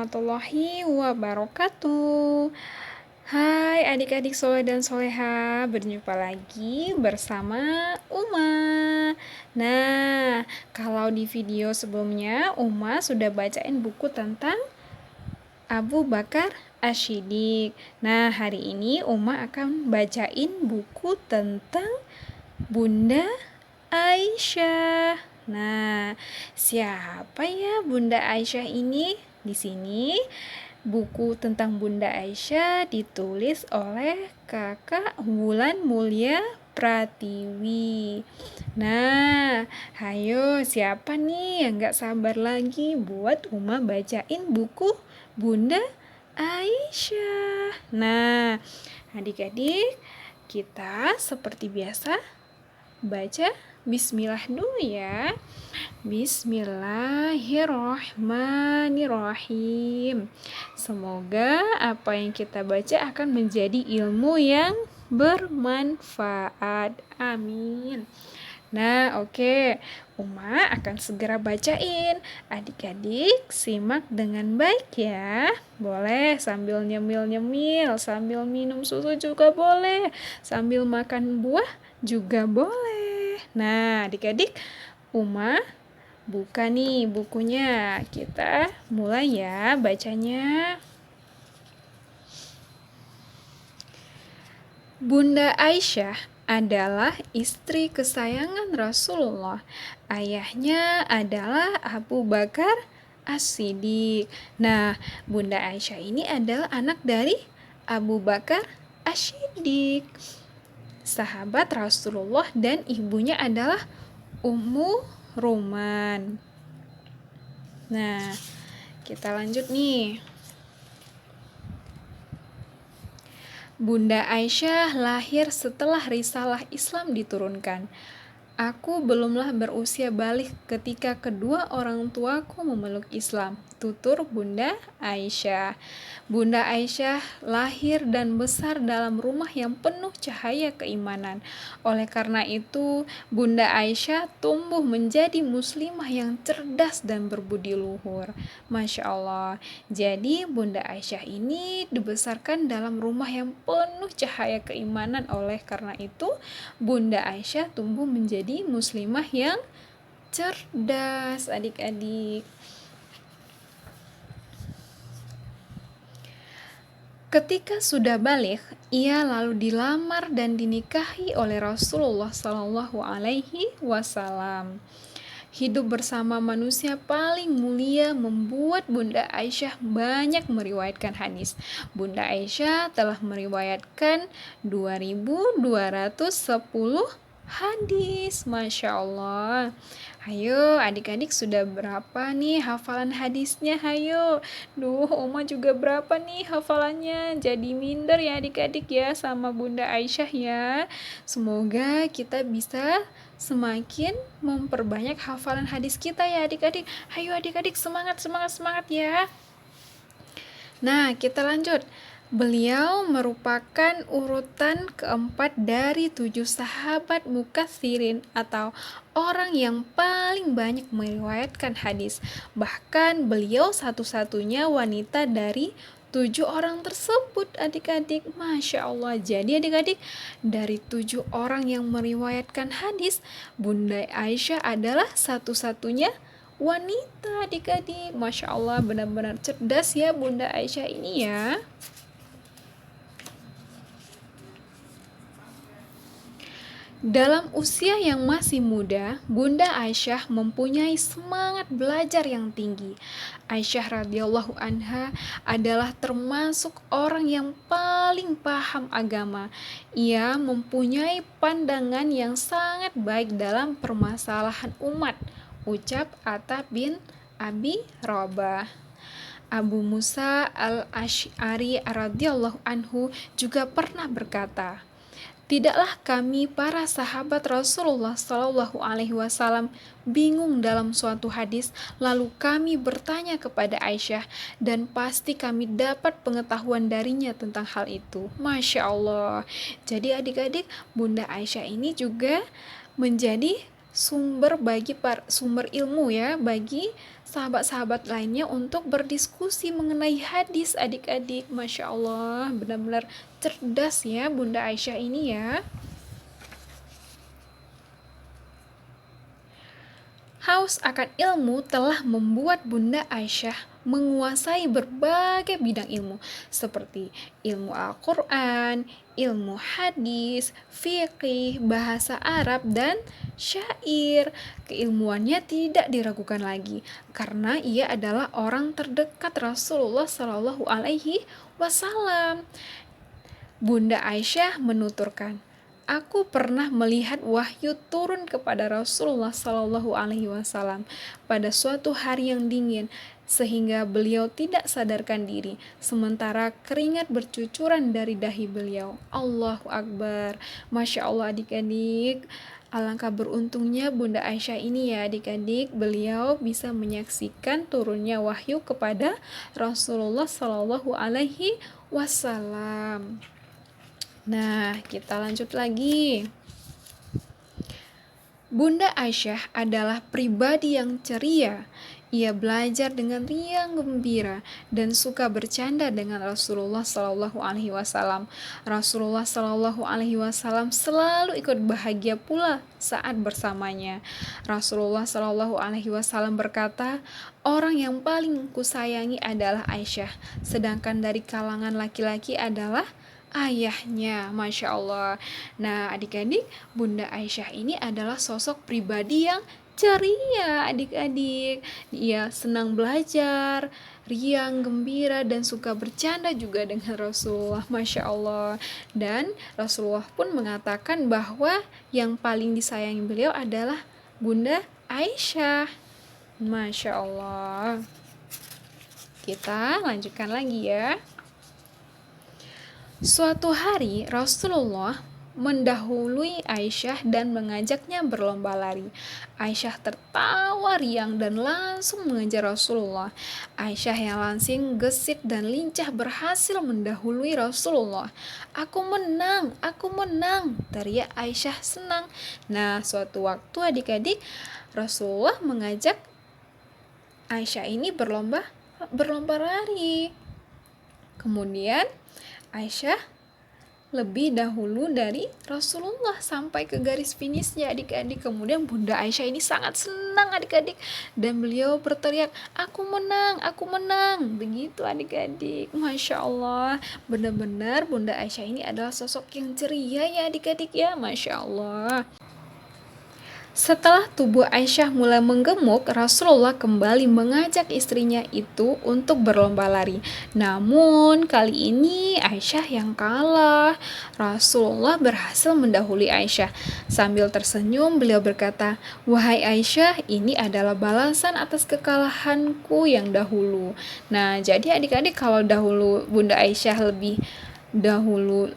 warahmatullahi wabarakatuh. Hai adik-adik soleh dan soleha, berjumpa lagi bersama Uma. Nah, kalau di video sebelumnya Uma sudah bacain buku tentang Abu Bakar Asy-Siddiq. Nah, hari ini Uma akan bacain buku tentang Bunda Aisyah. Nah, siapa ya Bunda Aisyah ini? Di sini buku tentang Bunda Aisyah ditulis oleh Kakak Wulan Mulia Pratiwi. Nah, hayo siapa nih yang gak sabar lagi buat Uma bacain buku Bunda Aisyah. Nah, adik-adik, kita seperti biasa baca bismillah dulu ya. Bismillahirrahmanirrahim. Semoga apa yang kita baca akan menjadi ilmu yang bermanfaat. Amin. Nah, oke. Uma akan segera bacain. Adik-adik simak dengan baik ya. Boleh sambil nyemil-nyemil, sambil minum susu juga boleh, sambil makan buah juga boleh. Nah, adik-adik, Uma buka nih bukunya. Kita mulai ya bacanya. Bunda Aisyah adalah istri kesayangan Rasulullah. Ayahnya adalah Abu Bakar As-Siddiq. Nah, Bunda Aisyah ini adalah anak dari Abu Bakar As-Siddiq, sahabat Rasulullah, dan ibunya adalah Ummu Ruman. Nah, kita lanjut nih. Bunda Aisyah lahir setelah risalah Islam diturunkan. Aku belumlah berusia balik ketika kedua orang tuaku memeluk Islam, tutur Bunda Aisyah. Bunda Aisyah lahir dan besar dalam rumah yang penuh cahaya keimanan. Oleh karena itu, Bunda Aisyah tumbuh menjadi muslimah yang cerdas dan berbudi luhur. Masya Allah. Jadi Bunda Aisyah ini dibesarkan dalam rumah yang penuh cahaya keimanan. Oleh karena itu, Bunda Aisyah tumbuh menjadi muslimah yang cerdas, adik-adik. Ketika sudah balik, ia lalu dilamar dan dinikahi oleh Rasulullah SAW. Hidup bersama manusia paling mulia membuat Bunda Aisyah banyak meriwayatkan hadis. Bunda Aisyah telah meriwayatkan 2210 hadis. Masya Allah. Hayo adik-adik, sudah berapa nih hafalan hadisnya? Hayo. Oma juga berapa nih hafalannya? Jadi minder ya adik-adik ya sama Bunda Aisyah ya. Semoga kita bisa semakin memperbanyak hafalan hadis kita ya adik-adik. Hayo adik-adik, semangat ya. Nah, kita lanjut. Beliau merupakan urutan keempat dari 7 sahabat mukatsirin atau orang yang paling banyak meriwayatkan hadis. Bahkan beliau satu-satunya wanita dari 7 orang tersebut, adik-adik. Masya Allah. Jadi adik-adik, dari 7 orang yang meriwayatkan hadis, Bunda Aisyah adalah satu-satunya wanita, adik-adik. Masya Allah, benar-benar cerdas ya Bunda Aisyah ini ya. Dalam usia yang masih muda, Bunda Aisyah mempunyai semangat belajar yang tinggi. Aisyah radhiyallahu anha adalah termasuk orang yang paling paham agama. Ia mempunyai pandangan yang sangat baik dalam permasalahan umat, ucap Atha bin Abi Rabah. Abu Musa al-Asy'ari radhiyallahu anhu juga pernah berkata, "Tidaklah kami para sahabat Rasulullah SAW bingung dalam suatu hadis, lalu kami bertanya kepada Aisyah, dan pasti kami dapat pengetahuan darinya tentang hal itu." Masya Allah. Jadi adik-adik, Bunda Aisyah ini juga menjadi sumber ilmu ya bagi sahabat-sahabat lainnya untuk berdiskusi mengenai hadis adik-adik. Masya Allah, benar-benar cerdas ya Bunda Aisyah ini ya. Haus akan ilmu telah membuat Bunda Aisyah menguasai berbagai bidang ilmu seperti ilmu Al-Quran, ilmu hadis, fikih, bahasa Arab, dan syair. Keilmuannya tidak diragukan lagi karena ia adalah orang terdekat Rasulullah Shallallahu Alaihi Wasallam. Bunda Aisyah menuturkan, aku pernah melihat wahyu turun kepada Rasulullah Shallallahu Alaihi Wasallam pada suatu hari yang dingin, sehingga beliau tidak sadarkan diri, sementara keringat bercucuran dari dahi beliau. Allahu Akbar. Masya Allah adik-adik. Alangkah beruntungnya Bunda Aisyah ini ya adik-adik, beliau bisa menyaksikan turunnya wahyu kepada Rasulullah Shallallahu Alaihi Wasallam. Nah, kita lanjut lagi. Bunda Aisyah adalah pribadi yang ceria. Ia belajar dengan riang gembira dan suka bercanda dengan Rasulullah Shallallahu Alaihi Wasallam. Rasulullah Shallallahu Alaihi Wasallam selalu ikut bahagia pula saat bersamanya. Rasulullah Shallallahu Alaihi Wasallam berkata, orang yang paling kusayangi adalah Aisyah, sedangkan dari kalangan laki-laki adalah ayahnya. Masya Allah. Nah adik-adik, Bunda Aisyah ini adalah sosok pribadi yang ceria adik-adik. Dia senang belajar, riang, gembira, dan suka bercanda juga dengan Rasulullah. Masya Allah. Dan Rasulullah pun mengatakan bahwa yang paling disayangi beliau adalah Bunda Aisyah. Masya Allah. Kita lanjutkan lagi ya. Suatu hari Rasulullah mendahului Aisyah dan mengajaknya berlomba lari. Aisyah tertawa riang dan langsung mengejar Rasulullah. Aisyah yang langsing, gesit, dan lincah berhasil mendahului Rasulullah. Aku menang, teriak Aisyah senang. Nah, suatu waktu adik-adik, Rasulullah mengajak Aisyah ini berlomba lari. Kemudian Aisyah lebih dahulu dari Rasulullah sampai ke garis finishnya adik-adik. Kemudian Bunda Aisyah ini sangat senang adik-adik, dan beliau berteriak, aku menang. Begitu adik-adik. Masya Allah, benar-benar Bunda Aisyah ini adalah sosok yang ceria ya adik-adik ya. Masya Allah. Setelah tubuh Aisyah mulai menggemuk, Rasulullah kembali mengajak istrinya itu untuk berlomba lari. Namun kali ini Aisyah yang kalah. Rasulullah berhasil mendahului Aisyah. Sambil tersenyum beliau berkata, wahai Aisyah, ini adalah balasan atas kekalahanku yang dahulu. Nah, jadi adik-adik, kalau dahulu Bunda Aisyah lebih dahulu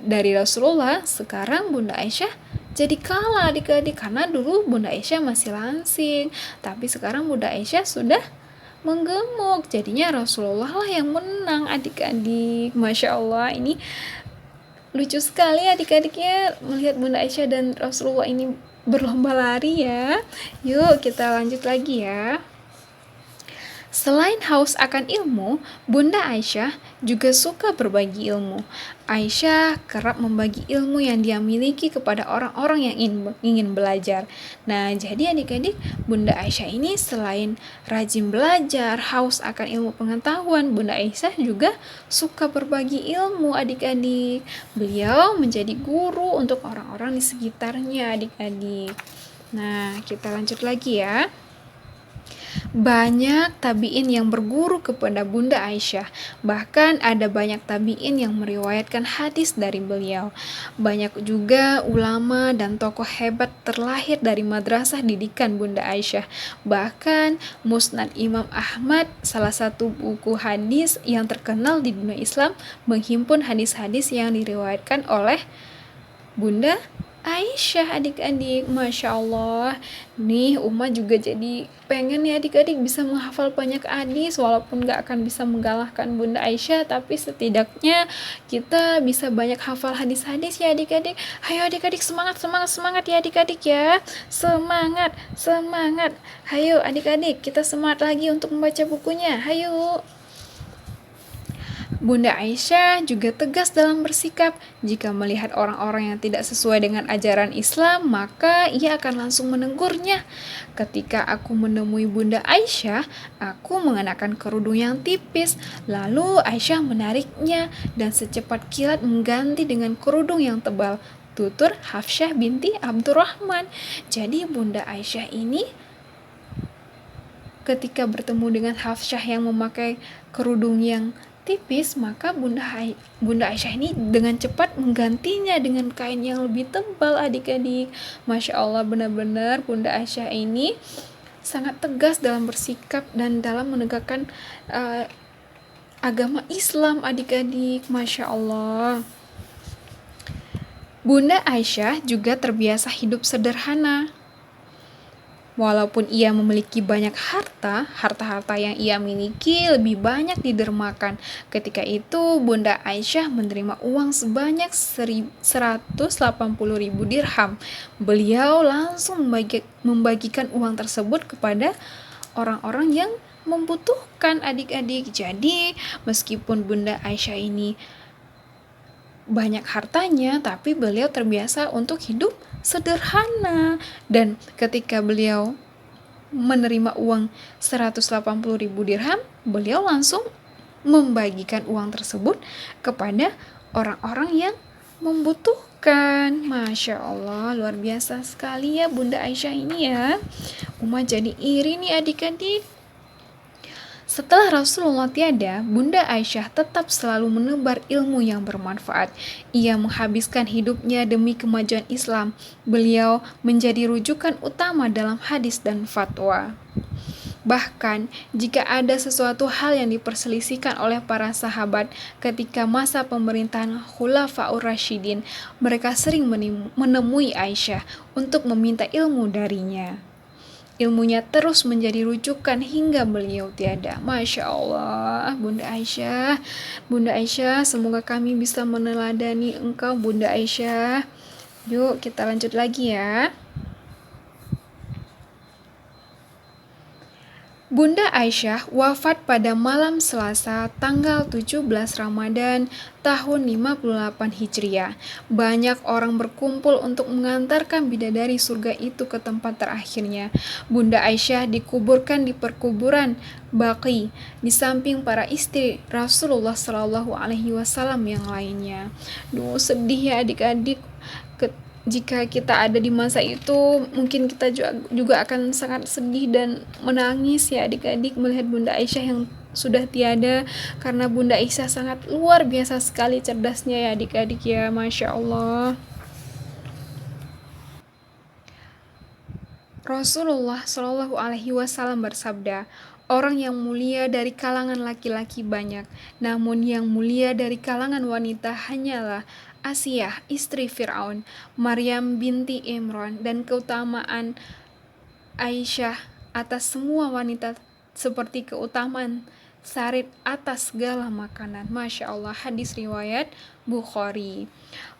dari Rasulullah, sekarang Bunda Aisyah jadi kalah adik-adik, karena dulu Bunda Aisyah masih langsing, tapi sekarang Bunda Aisyah sudah menggemuk, jadinya Rasulullah lah yang menang adik-adik. Masya Allah, ini lucu sekali adik-adik ya, melihat Bunda Aisyah dan Rasulullah ini berlomba lari ya. Yuk kita lanjut lagi ya. Selain haus akan ilmu, Bunda Aisyah juga suka berbagi ilmu. Aisyah kerap membagi ilmu yang dia miliki kepada orang-orang yang ingin belajar. Nah, jadi adik-adik, Bunda Aisyah ini selain rajin belajar, haus akan ilmu pengetahuan, Bunda Aisyah juga suka berbagi ilmu adik-adik. Beliau menjadi guru untuk orang-orang di sekitarnya adik-adik. Nah, kita lanjut lagi ya. Banyak tabi'in yang berguru kepada Bunda Aisyah. Bahkan ada banyak tabi'in yang meriwayatkan hadis dari beliau. Banyak juga ulama dan tokoh hebat terlahir dari madrasah didikan Bunda Aisyah. Bahkan Musnad Imam Ahmad, salah satu buku hadis yang terkenal di dunia Islam, menghimpun hadis-hadis yang diriwayatkan oleh Bunda Aisyah adik-adik, Masya Allah. Nih Uma juga jadi pengen ya adik-adik bisa menghafal banyak hadis, walaupun gak akan bisa mengalahkan Bunda Aisyah, tapi setidaknya kita bisa banyak hafal hadis-hadis ya adik-adik. Hayo adik-adik, semangat semangat semangat ya adik-adik ya. Semangat semangat. Hayo adik-adik, kita semangat lagi untuk membaca bukunya. Hayo. Bunda Aisyah juga tegas dalam bersikap. Jika melihat orang-orang yang tidak sesuai dengan ajaran Islam, maka ia akan langsung menegurnya. Ketika aku menemui Bunda Aisyah, aku mengenakan kerudung yang tipis. Lalu Aisyah menariknya dan secepat kilat mengganti dengan kerudung yang tebal. Tutur Hafsyah binti Abdurrahman. Jadi Bunda Aisyah ini ketika bertemu dengan Hafsyah yang memakai kerudung yang tipis, maka Bunda Aisyah ini dengan cepat menggantinya dengan kain yang lebih tebal adik-adik. Masya Allah, benar-benar Bunda Aisyah ini sangat tegas dalam bersikap dan dalam menegakkan agama Islam adik-adik. Masya Allah. Bunda Aisyah juga terbiasa hidup sederhana. Walaupun ia memiliki banyak harta yang ia miliki lebih banyak didermakan. Ketika itu Bunda Aisyah menerima uang sebanyak 180.000 dirham. Beliau langsung membagikan uang tersebut kepada orang-orang yang membutuhkan adik-adik. Jadi meskipun Bunda Aisyah ini banyak hartanya, tapi beliau terbiasa untuk hidup sederhana. Dan ketika beliau menerima uang 180.000 dirham, beliau langsung membagikan uang tersebut kepada orang-orang yang membutuhkan. Masya Allah, luar biasa sekali ya Bunda Aisyah ini ya. Uma jadi iri nih adik-adik. Setelah Rasulullah tiada, Bunda Aisyah tetap selalu menebar ilmu yang bermanfaat. Ia menghabiskan hidupnya demi kemajuan Islam. Beliau menjadi rujukan utama dalam hadis dan fatwa. Bahkan, jika ada sesuatu hal yang diperselisihkan oleh para sahabat ketika masa pemerintahan Khulafaur Rasyidin, mereka sering menemui Aisyah untuk meminta ilmu darinya. Ilmunya terus menjadi rujukan hingga beliau tiada. Masya Allah, Bunda Aisyah. Bunda Aisyah, semoga kami bisa meneladani engkau, Bunda Aisyah. Yuk, kita lanjut lagi ya. Bunda Aisyah wafat pada malam Selasa tanggal 17 Ramadan tahun 58 Hijriah. Banyak orang berkumpul untuk mengantarkan bidadari surga itu ke tempat terakhirnya. Bunda Aisyah dikuburkan di perkuburan Baqi di samping para istri Rasulullah SAW yang lainnya. Duh, sedih ya adik-adik. Jika kita ada di masa itu, mungkin kita juga akan sangat sedih dan menangis ya adik-adik melihat Bunda Aisyah yang sudah tiada, karena Bunda Aisyah sangat luar biasa sekali cerdasnya ya adik-adik ya. Masya Allah. Rasulullah Shallallahu Alaihi Wasallam bersabda, orang yang mulia dari kalangan laki-laki banyak, namun yang mulia dari kalangan wanita hanyalah Asiyah, istri Fir'aun, Maryam binti Imran, dan keutamaan Aisyah atas semua wanita seperti keutamaan sarit atas segala makanan. Masya Allah, hadis riwayat Bukhari.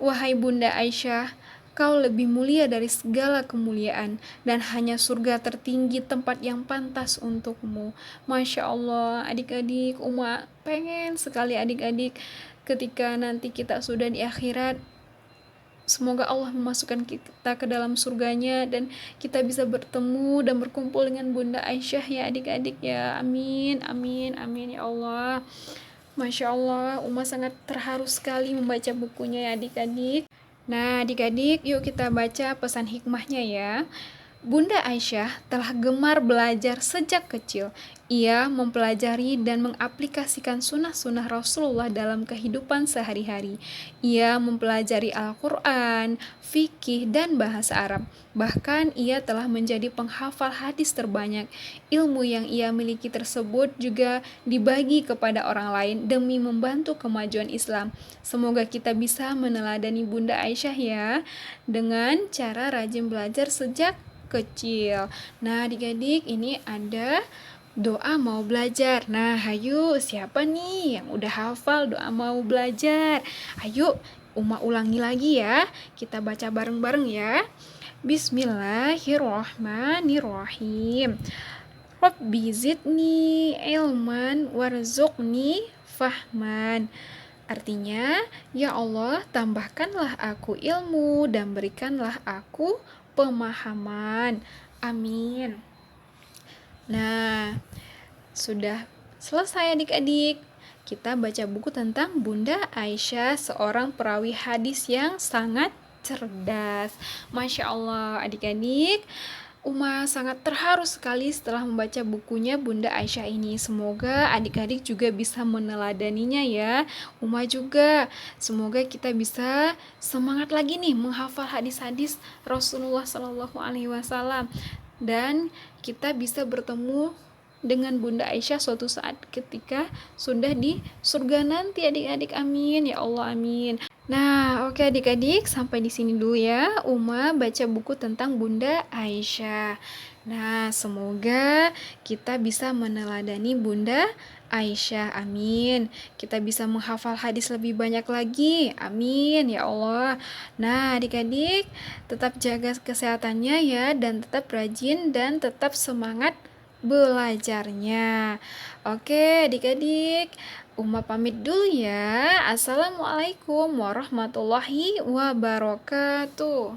Wahai Bunda Aisyah, kau lebih mulia dari segala kemuliaan, dan hanya surga tertinggi tempat yang pantas untukmu. Masya Allah, adik-adik, Uma pengen sekali adik-adik ketika nanti kita sudah di akhirat, semoga Allah memasukkan kita ke dalam surganya dan kita bisa bertemu dan berkumpul dengan Bunda Aisyah ya adik-adik ya. Amin, amin, amin ya Allah. Masya Allah, Uma sangat terharu sekali membaca bukunya ya adik-adik. Nah adik-adik, yuk kita baca pesan hikmahnya ya. Bunda Aisyah telah gemar belajar sejak kecil. Ia mempelajari dan mengaplikasikan sunnah-sunnah Rasulullah dalam kehidupan sehari-hari. Ia mempelajari Al-Quran, fikih, dan bahasa Arab. Bahkan ia telah menjadi penghafal hadis terbanyak. Ilmu yang ia miliki tersebut juga dibagi kepada orang lain demi membantu kemajuan Islam. Semoga kita bisa meneladani Bunda Aisyah ya, dengan cara rajin belajar sejak kecil. Nah, adik-adik, ini ada doa mau belajar. Nah, hayu, siapa nih yang udah hafal doa mau belajar? Ayo, Uma ulangi lagi ya. Kita baca bareng-bareng ya. Bismillahirrohmanirrohim. Rabbi zidni ilman warzuqni fahman. Artinya, ya Allah, tambahkanlah aku ilmu dan berikanlah aku pemahaman. Amin. Nah, sudah selesai adik-adik. Kita baca buku tentang Bunda Aisyah, seorang perawi hadis yang sangat cerdas. Masya Allah adik-adik, Uma sangat terharu sekali setelah membaca bukunya Bunda Aisyah ini. Semoga adik-adik juga bisa meneladaninya ya. Uma juga. Semoga kita bisa semangat lagi nih menghafal hadis-hadis Rasulullah Shallallahu Alaihi Wasallam. Dan kita bisa bertemu dengan Bunda Aisyah suatu saat ketika sudah di surga nanti adik-adik. Amin ya Allah, amin. Nah, oke adik-adik, sampai di sini dulu ya Uma baca buku tentang Bunda Aisyah. Nah, semoga kita bisa meneladani Bunda Aisyah. Amin. Kita bisa menghafal hadis lebih banyak lagi. Amin ya Allah. Nah, adik-adik, tetap jaga kesehatannya ya, dan tetap rajin dan tetap semangat belajarnya. Oke, adik-adik, Uma pamit dulu ya. Assalamualaikum warahmatullahi wabarakatuh.